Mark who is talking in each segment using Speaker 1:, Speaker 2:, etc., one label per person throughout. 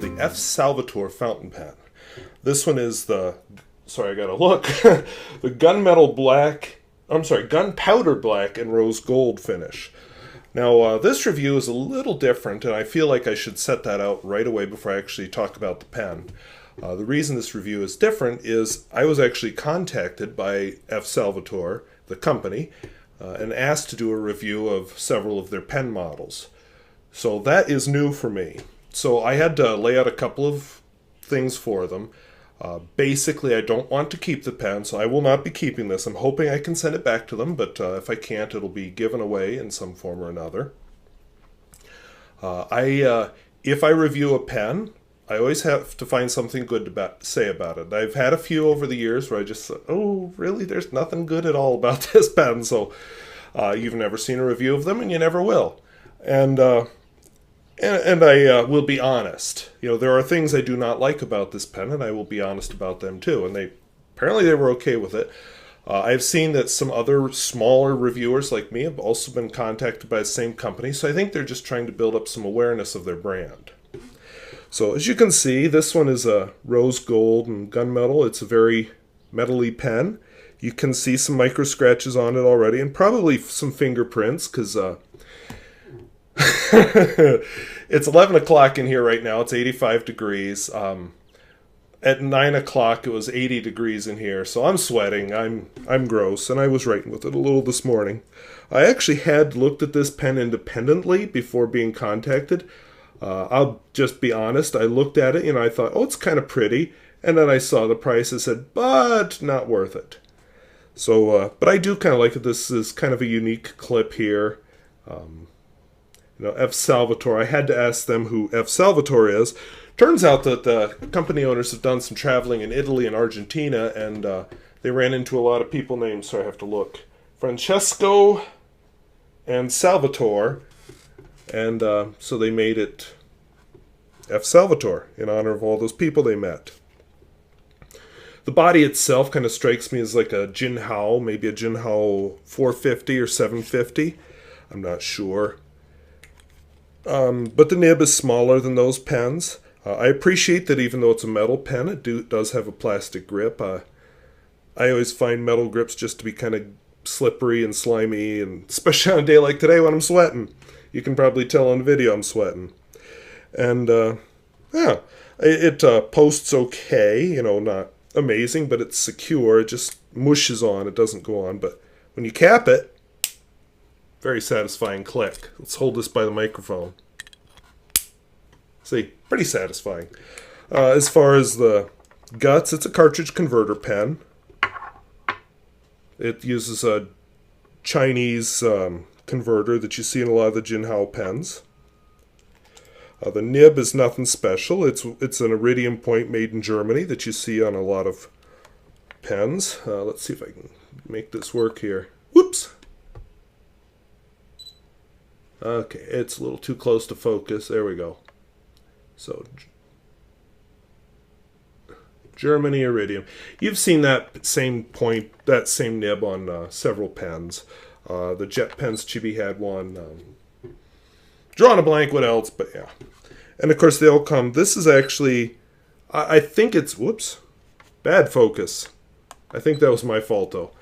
Speaker 1: the F. Salvatore fountain pen. This one is the, sorry, I gotta look, the gunpowder black and rose gold finish. Now, this review is a little different, and I feel like I should set that out right away before I actually talk about the pen. The reason this review is different is I was actually contacted by F. Salvatore, the company, and asked to do a review of several of their pen models. So that is new for me. So I had to lay out a couple of things for them. Basically, I don't want to keep the pen, so I will not be keeping this. I'm hoping I can send it back to them, but if I can't, it'll be given away in some form or another. If I review a pen, I always have to find something good to say about it. I've had a few over the years where I just said, oh, really, there's nothing good at all about this pen, so you've never seen a review of them, and you never will. And I will be honest. You know, there are things I do not like about this pen, and I will be honest about them too. And apparently they were okay with it. I've seen that some other smaller reviewers like me have also been contacted by the same company, so I think they're just trying to build up some awareness of their brand. So as you can see, this one is a rose gold and gunmetal. It's a very metally pen. You can see some micro scratches on it already, and probably some fingerprints, because it's 11 o'clock in here right now. It's 85 degrees. At 9 o'clock, it was 80 degrees in here, so I'm sweating. I'm gross, and I was writing with it a little this morning. I actually had looked at this pen independently before being contacted. I'll just be honest. I looked at it, I thought, oh, it's kind of pretty, and then I saw the price. I said, but not worth it. So, but I do kind of like it. This is kind of a unique clip here. F. Salvatore. I had to ask them who F. Salvatore is. Turns out that the company owners have done some traveling in Italy and Argentina, and they ran into a lot of people named, so I have to look. Francesco and Salvatore, and so they made it F. Salvatore in honor of all those people they met. The body itself kind of strikes me as like a Jinhao, maybe a Jinhao 450 or 750. I'm not sure. But the nib is smaller than those pens. I appreciate that even though it's a metal pen, it does have a plastic grip. I always find metal grips just to be kind of slippery and slimy, and especially on a day like today when I'm sweating. You can probably tell on the video I'm sweating. And, it posts okay, not amazing, but it's secure. It just mushes on. It doesn't go on. But when you cap it, very satisfying click. Let's hold this by the microphone. See, pretty satisfying. As far as the guts, it's a cartridge converter pen. It uses a Chinese converter that you see in a lot of the Jinhao pens. The nib is nothing special. It's an iridium point made in Germany that you see on a lot of pens. Let's see if I can make this work here. Whoops! Okay, it's a little too close to focus. There we go. So, Germany iridium. You've seen that same nib on several pens. The jet pens, Chibi had one. Drawing a blank, what else? But yeah. And of course they all come. This is actually, I think it's, whoops, bad focus. I think that was my fault though.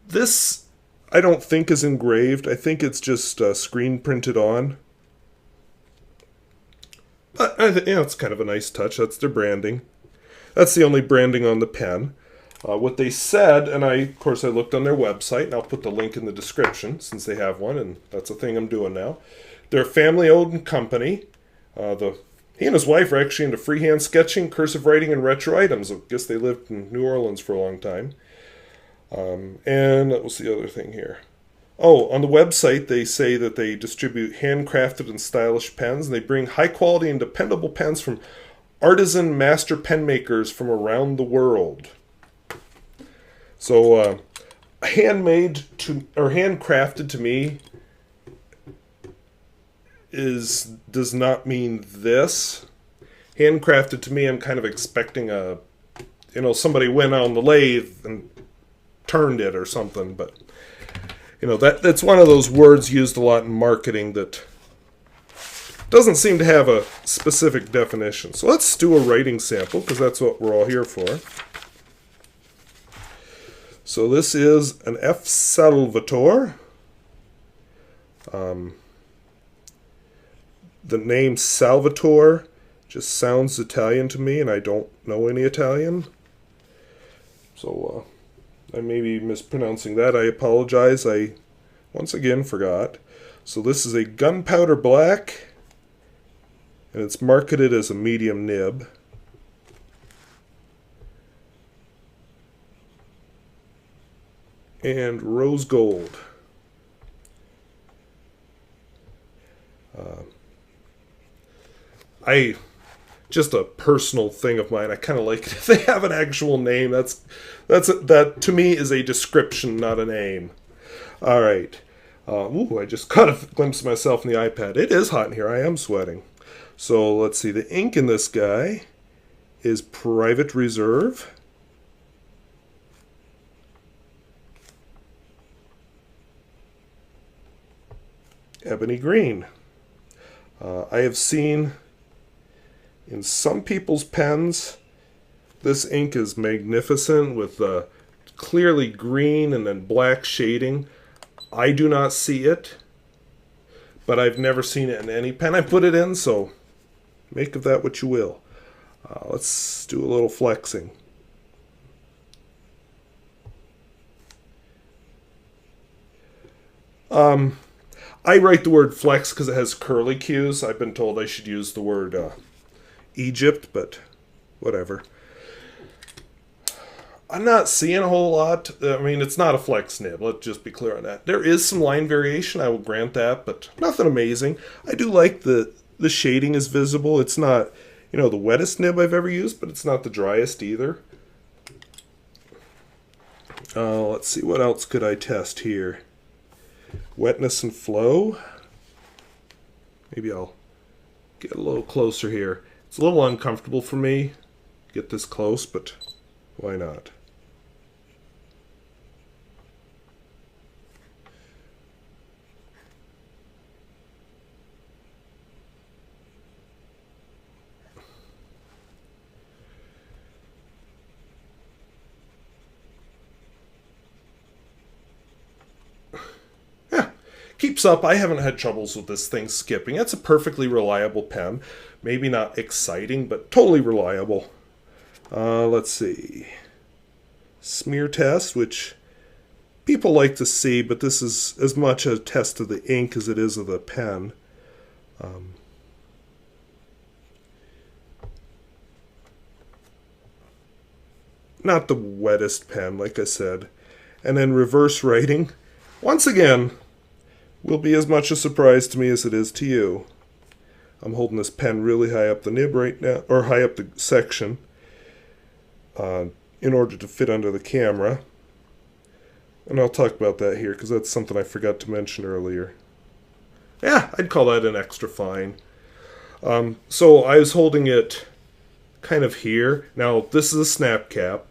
Speaker 1: This, I don't think is engraved. I think it's just screen printed on. But it's kind of a nice touch. That's their branding. That's the only branding on the pen. What they said, and of course I looked on their website, and I'll put the link in the description since they have one, and that's a thing I'm doing now. They're a family-owned company. He and his wife are actually into freehand sketching, cursive writing, and retro items. I guess they lived in New Orleans for a long time. And what was the other thing here? Oh, on the website they say that they distribute handcrafted and stylish pens, and they bring high-quality and dependable pens from artisan master pen makers from around the world. So, handcrafted to me does not mean this. Handcrafted to me, I'm kind of expecting somebody went on the lathe and turned it or something, but that's one of those words used a lot in marketing that doesn't seem to have a specific definition. So let's do a writing sample, because that's what we're all here for. So this is an F. Salvatore. The name Salvatore just sounds Italian to me, and I don't know any Italian. So I may be mispronouncing that. I apologize. I once again forgot. So this is a gunpowder black, and it's marketed as a medium nib. And rose gold. Just a personal thing of mine. I kind of like it if they have an actual name. That to me is a description, not a name. All right. I just caught a glimpse of myself in the iPad. It is hot in here. I am sweating. So let's see. The ink in this guy is Private Reserve. Ebony green. I have seen in some people's pens, this ink is magnificent with clearly green and then black shading. I do not see it, but I've never seen it in any pen I put it in, so make of that what you will. Let's do a little flexing. I write the word flex because it has curly cues. I've been told I should use the word Egypt, but whatever. I'm not seeing a whole lot. I mean, it's not a flex nib. Let's just be clear on that. There is some line variation, I will grant that, but nothing amazing. I do like the shading is visible. It's not, the wettest nib I've ever used, but it's not the driest either. Let's see, what else could I test here? Wetness and flow. Maybe I'll get a little closer here. It's a little uncomfortable for me to get this close, but why not? Keeps up. I haven't had troubles with this thing skipping. It's a perfectly reliable pen. Maybe not exciting, but totally reliable. Let's see. Smear test, which people like to see, but this is as much a test of the ink as it is of the pen. Not the wettest pen, like I said. And then reverse writing. Once again, will be as much a surprise to me as it is to you. I'm holding this pen really high up the nib right now, or high up the section, in order to fit under the camera. And I'll talk about that here, because that's something I forgot to mention earlier. Yeah, I'd call that an extra fine. So I was holding it kind of here. Now, this is a snap cap.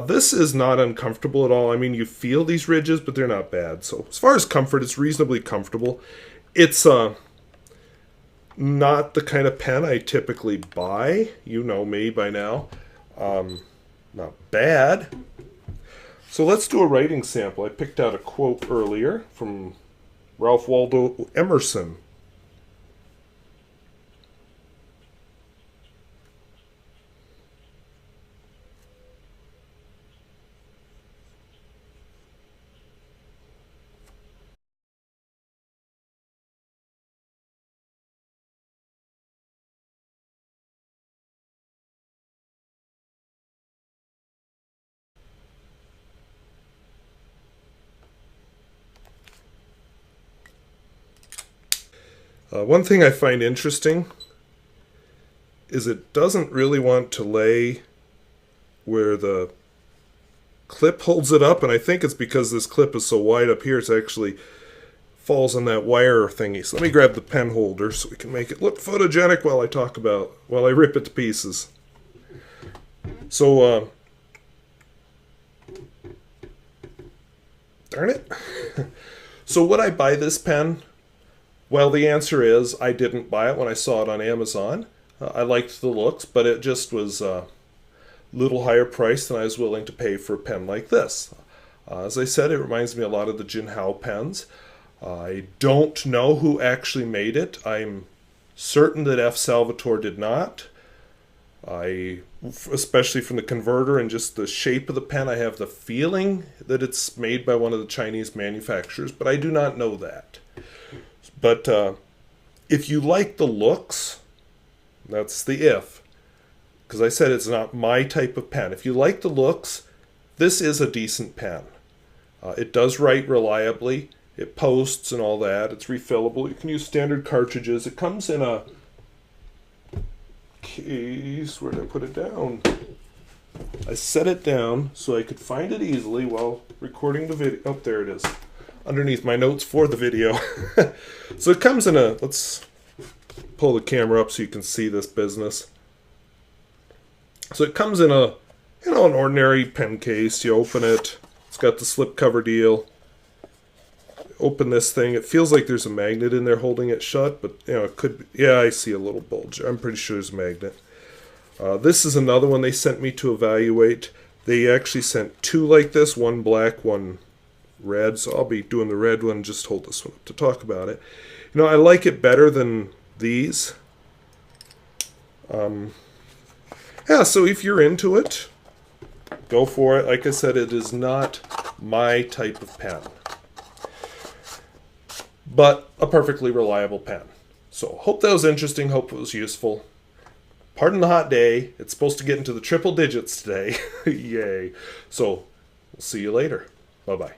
Speaker 1: This is not uncomfortable at all. I mean, you feel these ridges, but they're not bad. So as far as comfort, it's reasonably comfortable. It's not the kind of pen I typically buy. You know me by now. Not bad. So let's do a writing sample. I picked out a quote earlier from Ralph Waldo Emerson. One thing I find interesting is it doesn't really want to lay where the clip holds it up, and I think it's because this clip is so wide up here, it actually falls on that wire thingy. So let me grab the pen holder so we can make it look photogenic while I rip it to pieces. So, darn it. So would I buy this pen? Well, the answer is I didn't buy it when I saw it on Amazon. I liked the looks, but it just was a little higher price than I was willing to pay for a pen like this. As I said, it reminds me a lot of the Jinhao pens. I don't know who actually made it. I'm certain that F. Salvatore did not. Especially from the converter and just the shape of the pen, I have the feeling that it's made by one of the Chinese manufacturers, but I do not know that. But if you like the looks, that's the if, because I said it's not my type of pen. If you like the looks, this is a decent pen. It does write reliably. It posts and all that. It's refillable. You can use standard cartridges. It comes in a case. Where did I put it down? I set it down so I could find it easily while recording the video. Oh, there it is. Underneath my notes for the video. So it comes in a, let's pull the camera up so you can see this business. So it comes in a, an ordinary pen case. You open it. It's got the slipcover deal. Open this thing. It feels like there's a magnet in there holding it shut, but it could be. Yeah, I see a little bulge. I'm pretty sure there's a magnet. This is another one they sent me to evaluate. They actually sent two like this, one black, one red. So I'll be doing the red one. Just hold this one up to talk about it. I like it better than these. Yeah, so if you're into it, go for it. Like I said, it is not my type of pen, but a perfectly reliable pen. So hope that was interesting. Hope it was useful. Pardon the hot day. It's supposed to get into the triple digits today. Yay. So we'll see you later. Bye-bye.